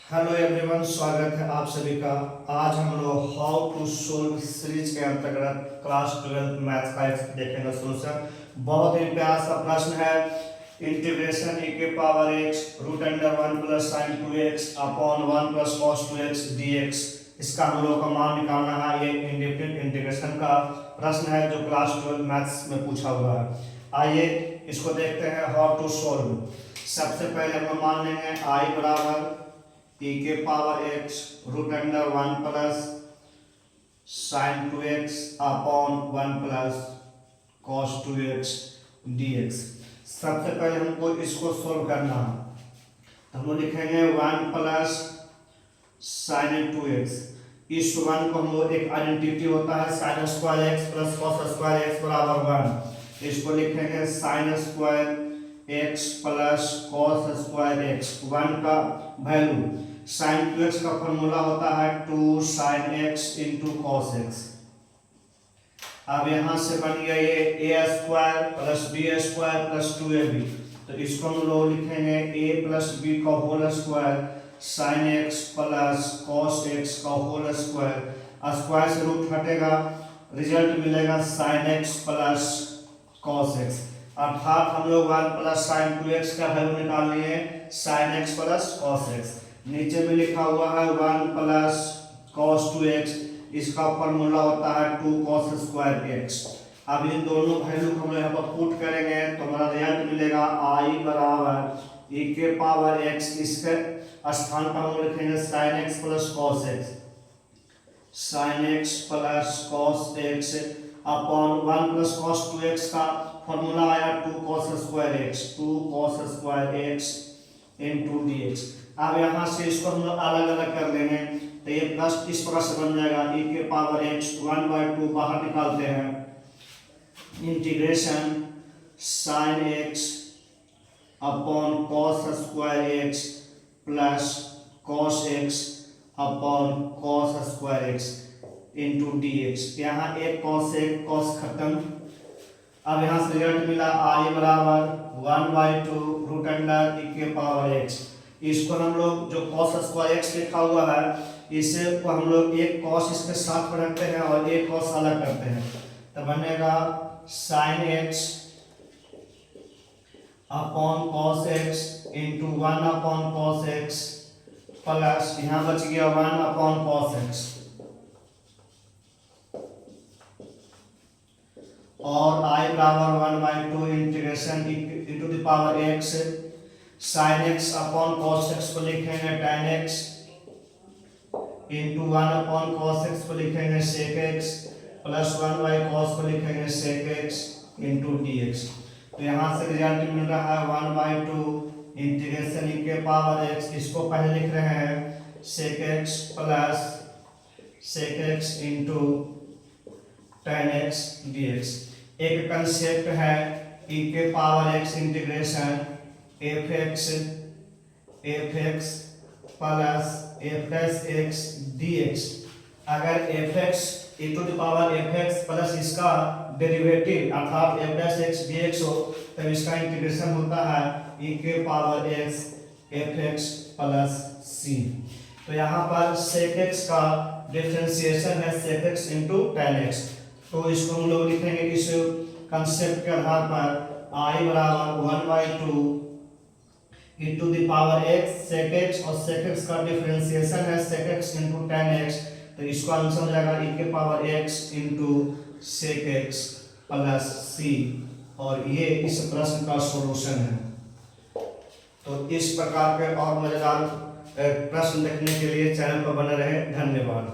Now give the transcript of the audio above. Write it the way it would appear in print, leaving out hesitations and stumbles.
Hello everyone, स्वागत है आप सभी का। आज हम लोग हाउ टू सोल्व सीरीज के अंतर्गत क्लास 12 मैथ का देखेंगे सोल्यूशन। बहुत ही प्यारा सा प्रश्न है। इंटीग्रेशन e के power x root under 1 plus sine 2x upon 1 plus cos 2x dx, इसका हम लोग का मान निकालना है। ये इंडिपेंडेंट इंटीग्रेशन का प्रश्न है जो क्लास 12 मैथ्स में पूछा हुआ है। आइए इसको देखते हैं हाउ टू सोल्व। सबसे पहले हम मान लेंगे i बराबर e के power x root under 1 plus sine 2x upon 1 plus cos 2x dx। सबसे पहले हमको इसको सोल्व करना है, तो हम लोग लिखेंगे 1 प्लस साइन 2x। इस 1 को हम लोग एक आइडेंटिटी होता है sine square x plus cos square x बराबर 1। इसको लिखेंगे sine square x plus cos square x। 1 का वैल्यू साइन 2x का फॉर्मूला होता है 2 sine x into cos x। अब यहाँ से बन गया ये a square plus b square plus 2ab। तो इसको हम लोग लिखेंगे a प्लस b का whole square sine x plus cos x का होल स्क्वायर। स्क्वायर से रूट हटेगा, रिजल्ट मिलेगा sine x plus cos x। अर्थात हम लोग 1 प्लस साइन 2x का वैल्यू निकाल लिए sine x plus cos x। नीचे में लिखा हुआ है 1 प्लस कॉस 2x, इसका फॉर्मूला होता है 2 कॉस स्क्वायर x। अब इन दोनों वैल्यू को हम यहाँ पर पुट करेंगे तो हमारा रिजल्ट मिलेगा i बराबर e के पावर x। इसके स्थान पर हम लिखेंगे sine x plus cos x, sine x plus cos x upon 1 plus cos 2x का फॉर्मूला आया 2 cos square x, 2 cos square x into dx। अब यहाँ से इसको हम लोग अलग अलग कर लेंगे तो ये प्लस इस प्रकार से बन जाएगा e के पावर x 1/2 बाहर निकालते हैं integration sine x upon cos square x plus cos x upon cos square x into dx। यहाँ एक कॉस से एक कॉस खत्म। अब यहाँ से रिजल्ट मिला i बराबर 1/2 रूट अंडर e के पावर x। इसको हम लोग जो कॉस स्क्वायर x लिखा हुआ है इसे को हम लोग एक कॉस इसके साथ में रखते हैं और एक कॉस अलग करते हैं, तो बनेगा sine x upon cos x into 1 upon cos x plus यहाँ बच गया 1 अपॉन कॉस x और i बराबर 1/2 integration e to the power x sine x upon cos x को लिखेंगे tan x into 1 upon cos x को लिखेंगे sec x plus 1 by cos को लिखेंगे sec x इंटू dx। तो यहाँ से रिजल्ट मिल रहा है 1/2 इंटीग्रेशन e के पावर x। इसको पहले लिख रहे हैं sec x plus sec x into tan x dx। एक कंसेप्ट है e के power x integration fx plus f' dx। अगर fx e to the power fx plus इसका डेरिवेटिव अर्थात f' dx हो तब इसका इंटीग्रेशन होता है e के power x fx plus c। तो यहाँ पर sec x का डिफरेंशिएशन है sec x into tan x। तो इसको हम लोग लिखेंगे इस कंसेप्ट के आधार पर i बराबर 1/2 e to the power x sec x और sec x का डिफरेंशिएशन है sec x into tan x। तो इसका आंसर हो जाएगा e के power x into sec x plus c और ये इस प्रश्न का सॉल्यूशन है। तो इस प्रकार के और मजेदार प्रश्न देखने के लिए चैनल पर बने रहे। धन्यवाद।